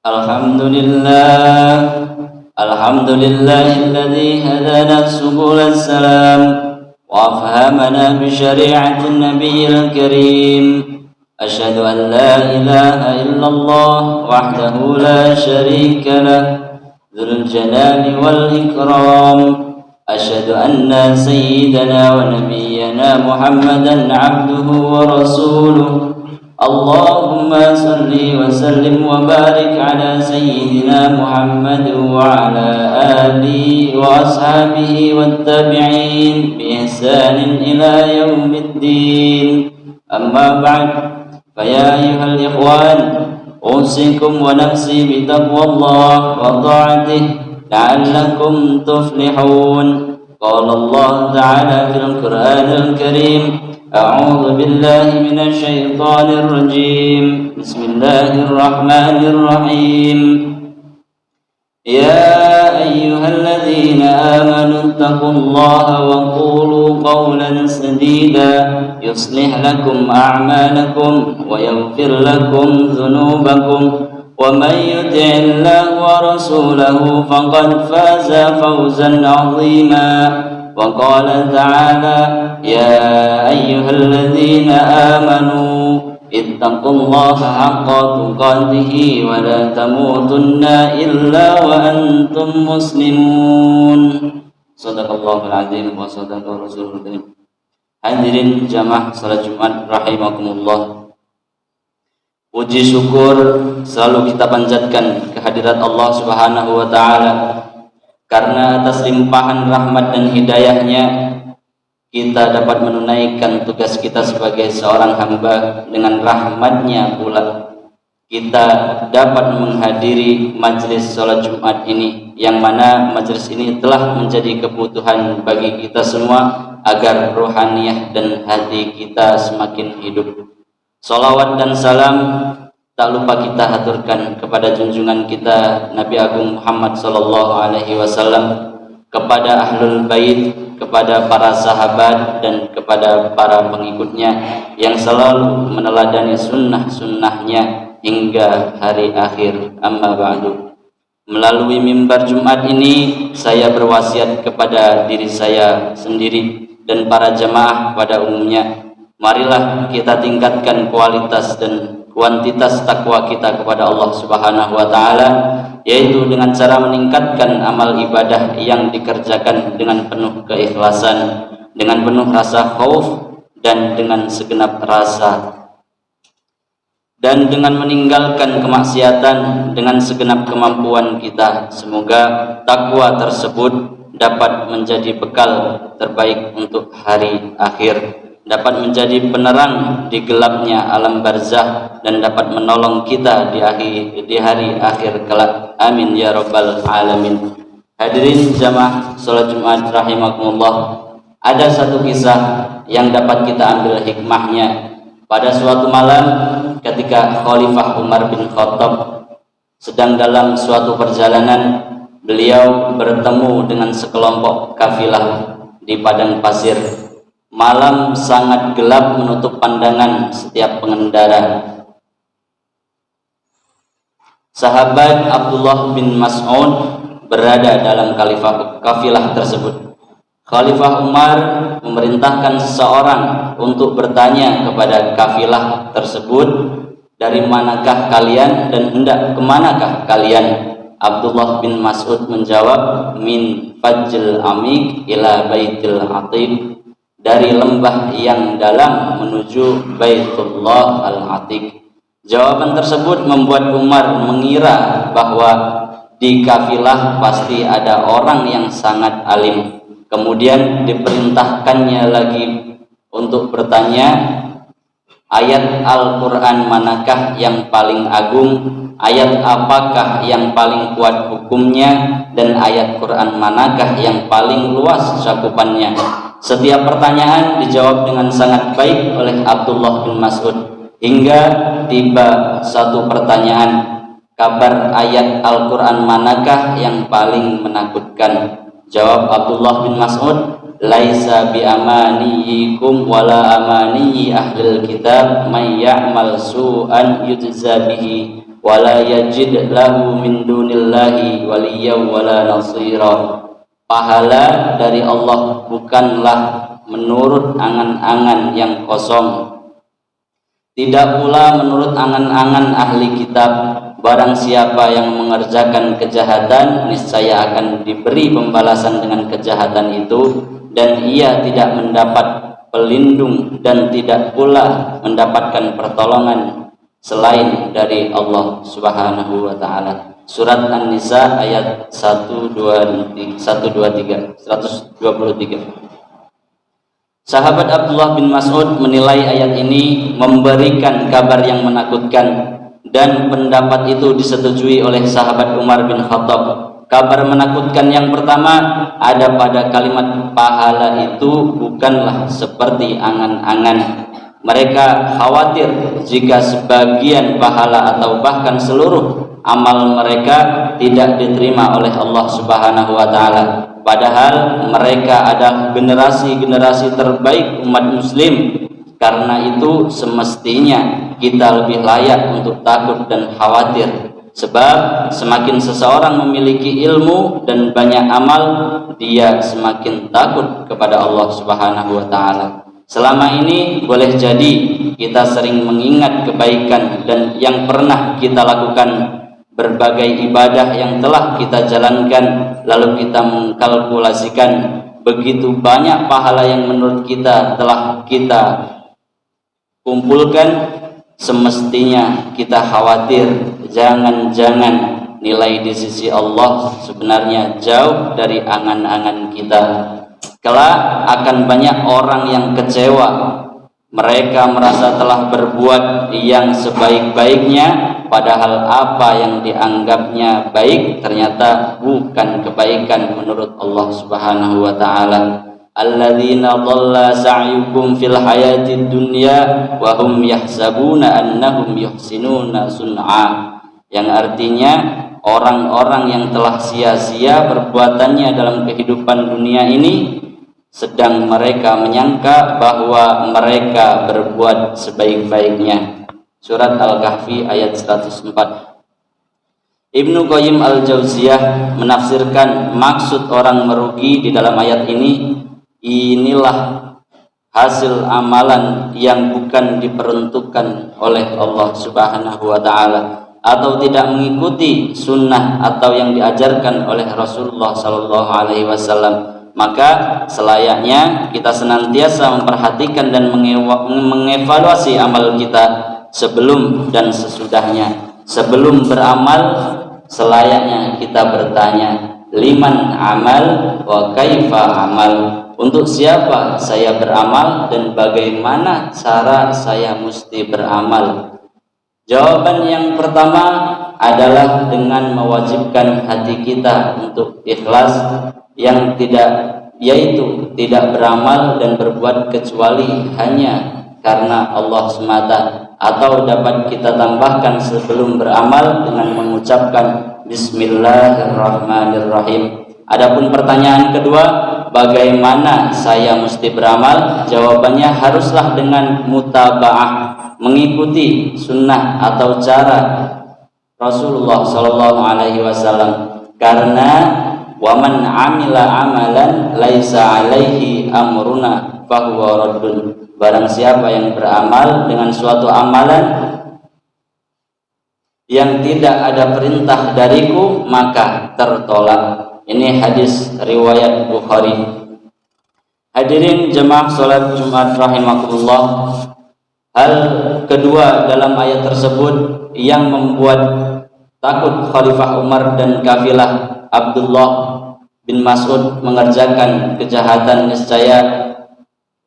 الحمد لله الحمد لله الذي هدانا سبل السلام وأفهمنا بشريعة النبي الكريم. أشهد أن لا إله إلا الله وحده لا شريك له ذو الجلال والإكرام. أشهد أن سيدنا ونبينا محمدا عبده ورسوله. اللهم صل وسلم وبارك على سيدنا محمد وعلى آله وأصحابه والتابعين بإحسان إلى يوم الدين. أما بعد، فيا أيها الإخوان، أوصيكم ونفسي بتقوى الله وطاعته لعلكم تفلحون. قال الله تعالى في القرآن الكريم: أعوذ بالله من الشيطان الرجيم. بسم الله الرحمن الرحيم. يا أيها الذين آمنوا اتقوا الله وقولوا قولا سديدا يصلح لكم أعمالكم ويغفر لكم ذنوبكم ومن يطع الله ورسوله فقد فاز فوزا عظيما. وقال تعالى: يا أيها الذين آمنوا اتقوا الله حق تقاته ولا تموتن إلا وأنتم مسلمون. Sadaqallahul azim wa sadaqa rasulul karim. Hadirin jamaah salat Jumat rahimakumullah. Puji syukur selalu kita panjatkan kehadirat Allah Subhanahu wa taala, karena atas limpahan rahmat dan hidayahnya kita dapat menunaikan tugas kita sebagai seorang hamba. Dengan rahmatnya pula kita dapat menghadiri majelis sholat Jumat ini, yang mana majelis ini telah menjadi kebutuhan bagi kita semua agar rohaniyah dan hati kita semakin hidup. Salawat dan salam tak lupa kita haturkan kepada junjungan kita Nabi Agung Muhammad sallallahu alaihi wasallam, kepada ahlul bait, kepada para sahabat dan kepada para pengikutnya yang selalu meneladani sunnah-sunnahnya hingga hari akhir. Amma ba'du. Melalui mimbar Jumat ini saya berwasiat kepada diri saya sendiri dan para jamaah pada umumnya, marilah kita tingkatkan kualitas dan kuantitas takwa kita kepada Allah Subhanahu wa taala, yaitu dengan cara meningkatkan amal ibadah yang dikerjakan dengan penuh keikhlasan, dengan penuh rasa khauf dan dengan segenap rasa, dan dengan meninggalkan kemaksiatan dengan segenap kemampuan kita. Semoga takwa tersebut dapat menjadi bekal terbaik untuk hari akhir, dapat menjadi penerang di gelapnya alam barzah, dan dapat menolong kita di hari akhir kelak. Amin ya rabbal alamin. Hadirin jamaah salat Jumat rahimakumullah, ada satu kisah yang dapat kita ambil hikmahnya. Pada suatu malam ketika Khalifah Umar bin Khattab sedang dalam suatu perjalanan, beliau bertemu dengan sekelompok kafilah di padang pasir. Malam sangat gelap menutup pandangan setiap pengendara. Sahabat Abdullah bin Mas'ud berada dalam kafilah tersebut. Khalifah Umar memerintahkan seseorang untuk bertanya kepada kafilah tersebut, dari manakah kalian dan hendak kemanakah kalian? Abdullah bin Mas'ud menjawab, min fajjil amik ila baitil atiq, dari lembah yang dalam menuju Baitullah al-Atiq. Jawaban tersebut membuat Umar mengira bahwa di kafilah pasti ada orang yang sangat alim. Kemudian diperintahkannya lagi untuk bertanya, ayat Al-Quran manakah yang paling agung, ayat apakah yang paling kuat hukumnya, dan ayat Quran manakah yang paling luas cakupannya. Setiap pertanyaan dijawab dengan sangat baik oleh Abdullah bin Mas'ud, hingga tiba satu pertanyaan, kabar ayat Al-Quran manakah yang paling menakutkan? Jawab Abdullah bin Mas'ud, laisa bi amaniyikum wala amaniyi ahlil kitab may ya'mal su'an yujza bihi wala yajid lahu min dunillahi waliyyan wala nasira. Pahala dari Allah bukanlah menurut angan-angan yang kosong, tidak pula menurut angan-angan ahli kitab. Barang siapa yang mengerjakan kejahatan, niscaya akan diberi pembalasan dengan kejahatan itu, dan ia tidak mendapat pelindung dan tidak pula mendapatkan pertolongan selain dari Allah Subhanahu wa taala. Surat An-Nisa ayat 123. Sahabat Abdullah bin Mas'ud menilai ayat ini memberikan kabar yang menakutkan, dan pendapat itu disetujui oleh sahabat Umar bin Khattab. Kabar menakutkan yang pertama ada pada kalimat pahala itu bukanlah seperti angan-angan. Mereka khawatir jika sebagian pahala atau bahkan seluruh amal mereka tidak diterima oleh Allah Subhanahu wa taala. Padahal mereka adalah generasi-generasi terbaik umat muslim. Karena itu semestinya kita lebih layak untuk takut dan khawatir. Sebab semakin seseorang memiliki ilmu dan banyak amal, dia semakin takut kepada Allah Subhanahu wa taala. Selama ini boleh jadi kita sering mengingat kebaikan dan yang pernah kita lakukan, berbagai ibadah yang telah kita jalankan, lalu kita mengkalkulasikan begitu banyak pahala yang menurut kita telah kita kumpulkan. Semestinya kita khawatir jangan-jangan nilai di sisi Allah sebenarnya jauh dari angan-angan kita. Kelak akan banyak orang yang kecewa. Mereka merasa telah berbuat yang sebaik-baiknya, padahal apa yang dianggapnya baik ternyata bukan kebaikan menurut Allah Subhanahu wa taala. Alladzina dhalla sa'yukum fil hayatid dunya wa hum yahsabuna annahum yuhsinuna sun'a. Yang artinya orang-orang yang telah sia-sia perbuatannya dalam kehidupan dunia ini, sedang mereka menyangka bahwa mereka berbuat sebaik-baiknya. Surat Al-Kahfi ayat 104. Ibnu Qayyim Al-Jauziyah menafsirkan maksud orang merugi di dalam ayat ini, inilah hasil amalan yang bukan diperuntukkan oleh Allah Subhanahu wa taala, atau tidak mengikuti sunnah atau yang diajarkan oleh Rasulullah sallallahu alaihi wasallam. Maka selayaknya kita senantiasa memperhatikan dan mengevaluasi amal kita sebelum dan sesudahnya. Sebelum beramal, selayaknya kita bertanya, liman amal wa kaifa amal. Untuk siapa saya beramal dan bagaimana cara saya mesti beramal? Jawaban yang pertama adalah dengan mewajibkan hati kita untuk ikhlas, yang yaitu tidak beramal dan berbuat kecuali hanya karena Allah semata, atau dapat kita tambahkan sebelum beramal dengan mengucapkan Bismillahirrahmanirrahim. Adapun pertanyaan kedua, bagaimana saya mesti beramal? Jawabannya haruslah dengan mutaba'ah, mengikuti sunnah atau cara Rasulullah Shallallahu Alaihi Wasallam. Karena waman amila amalan laisa alaihi amruna fahuwa raddun. Barang siapa yang beramal dengan suatu amalan yang tidak ada perintah dariku, maka tertolak. Ini hadis riwayat Bukhari. Hadirin jemaah salat Jumat rahimakumullah. Hal kedua dalam ayat tersebut yang membuat takut Khalifah Umar dan kafilah Abdullah bin Mas'ud mengerjakan kejahatan, niscaya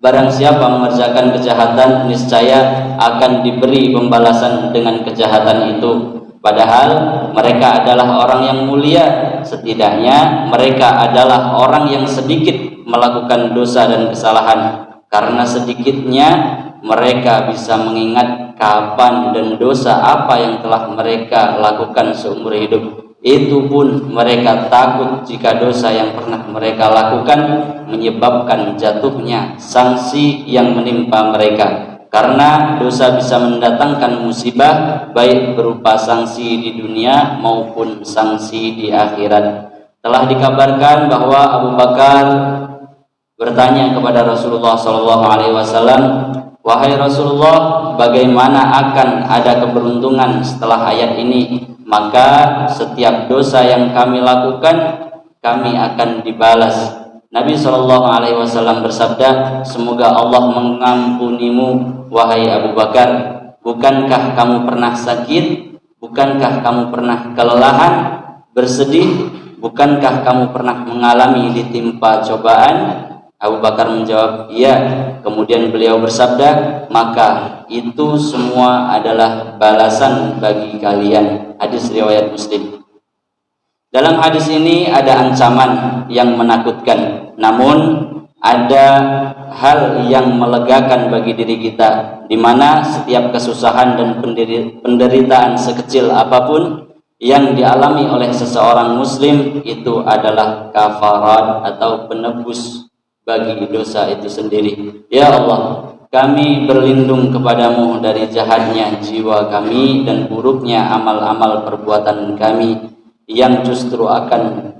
barang siapa mengerjakan kejahatan niscaya akan diberi pembalasan dengan kejahatan itu. Padahal mereka adalah orang yang mulia, setidaknya mereka adalah orang yang sedikit melakukan dosa dan kesalahan. Karena sedikitnya mereka bisa mengingat kapan dan dosa apa yang telah mereka lakukan seumur hidup. Itu pun mereka takut jika dosa yang pernah mereka lakukan menyebabkan jatuhnya sanksi yang menimpa mereka. karena dosa bisa mendatangkan musibah baik berupa sanksi di dunia maupun sanksi di akhirat. Telah dikabarkan bahwa Abu Bakar bertanya kepada Rasulullah SAW, "Wahai Rasulullah, bagaimana akan ada keberuntungan setelah ayat ini? Maka setiap dosa yang kami lakukan, kami akan dibalas." Nabi SAW bersabda, "Semoga Allah mengampunimu, wahai Abu Bakar. Bukankah kamu pernah sakit? Bukankah kamu pernah kelelahan, bersedih? Bukankah kamu pernah mengalami ditimpa cobaan?" Abu Bakar menjawab, "Iya." Kemudian beliau bersabda, "Maka itu semua adalah balasan bagi kalian." Hadis riwayat Muslim. Dalam hadis ini ada ancaman yang menakutkan, namun ada hal yang melegakan bagi diri kita, di mana setiap kesusahan dan penderitaan sekecil apapun yang dialami oleh seseorang muslim itu adalah kafarat atau penebus bagi dosa itu sendiri. Ya Allah, kami berlindung kepadamu dari jahatnya jiwa kami dan buruknya amal-amal perbuatan kami yang justru akan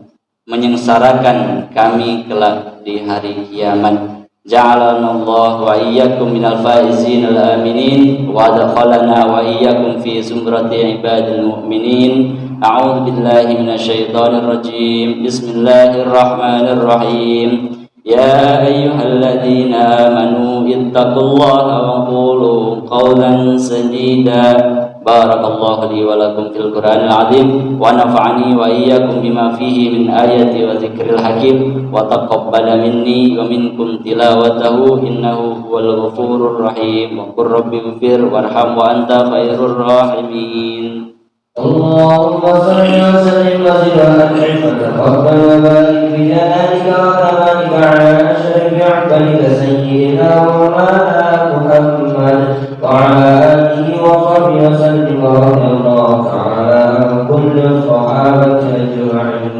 menyengsarakan kami kelak di hari kiamat. Ja'alana Allah wa iyyakum minal faizin al-aminin wa adkhalana wa iyyakum fi zumrati ibadil mu'minin. A'udzu billahi minasyaitonir rajim. Bismillahirrahmanirrahim. يا أيها الذين آمنوا اتقوا الله وقولوا قولا سديدا. بارك الله لي ولكم في القرآن العظيم ونفعني وإياكم بما فيه من آيات وذكر الحكيم وتقبل مني ومنكم تلاوته إنه هو الغفور الرحيم. وقل رب اغفر وارحم وأنت خير الراحمين. اللهم صل وسلم وزد وأنعم وتقبل وبارك في جلالك وكمالك على أشرف عبادك سيدنا ومولانا محمد وعلى آله وصحبه وسلم ورضي الله تعالى عن كل الصحابة أجمعين.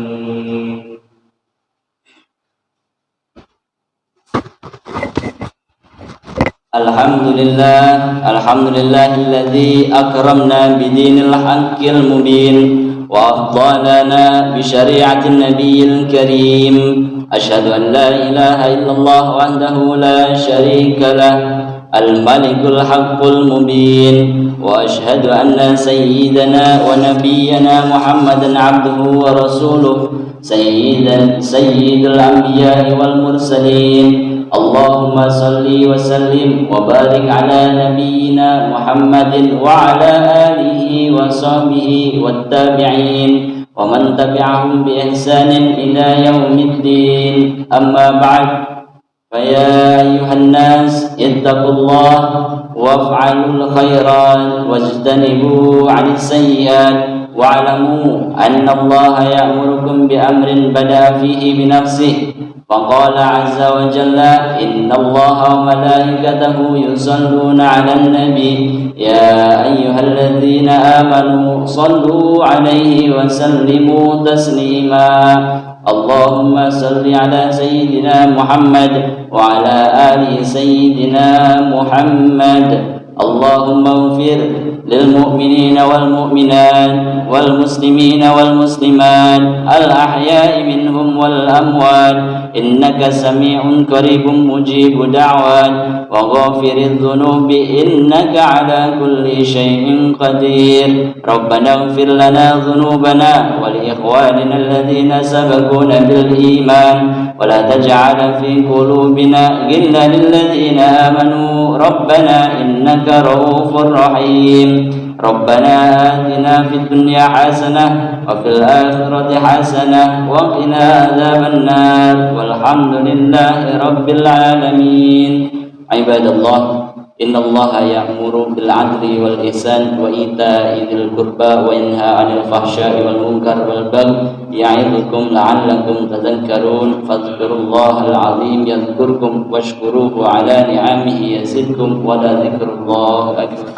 Alhamdulillah alladzi akramna bidinil haqqil mubin wa afdalana bi syari'atin nabiyil karim. Asyhadu an la ilaha illallah wahdahu la syarika lah, al-malikul haqqul mubin, wa asyhadu anna sayyidana wa nabiyyana Muhammadan abduhu wa rasuluh, sayyidul anbiya'i wal mursalin. Allahumma salli wa sallim wa barik ala nabiyyina Muhammadin wa ala alihi wa sahbihi wat tabi'in wa man tabi'ahum bi ihsanin ila yaumiddin. Amma ba'd. Faya ayuhan nas ittaqullah waf'alul khairat wajtanibu 'anis sayyi'at wa'lamu anna Allah ya'murukum bi amrin bada'a fihi bi nafsihi. فقال عز وجل إن الله وملائكته يصلون على النبي يا أيها الذين آمنوا صلوا عليه وسلموا تسليما. اللهم صل على سيدنا محمد وعلى آل سيدنا محمد. اللهم اغفر للمؤمنين والمؤمنات والمسلمين والمسلمات الأحياء منهم والأموات إنك سميع قريب مجيب دعوات وغافر الذنوب إنك على كل شيء قدير. ربنا اغفر لنا ذنوبنا ولإخواننا الذين سبقونا بالإيمان ولا تجعل في قلوبنا غلا للذين آمنوا ربنا إنك رؤوف رحيم. ربنا آتنا في الدنيا حسنة وفي الآخرة حسنة وقنا عذاب النار والحمد لله رب العالمين. عباد الله، إن الله يأمر بالعدل والإحسان وإيتاء ذي القربى وينهى عن الفحشاء والمنكر والبغي يعظكم لعلكم تذكرون. فاذكروا الله العظيم يذكركم واشكروه على نعمه يزدكم ولذكر الله أكبر.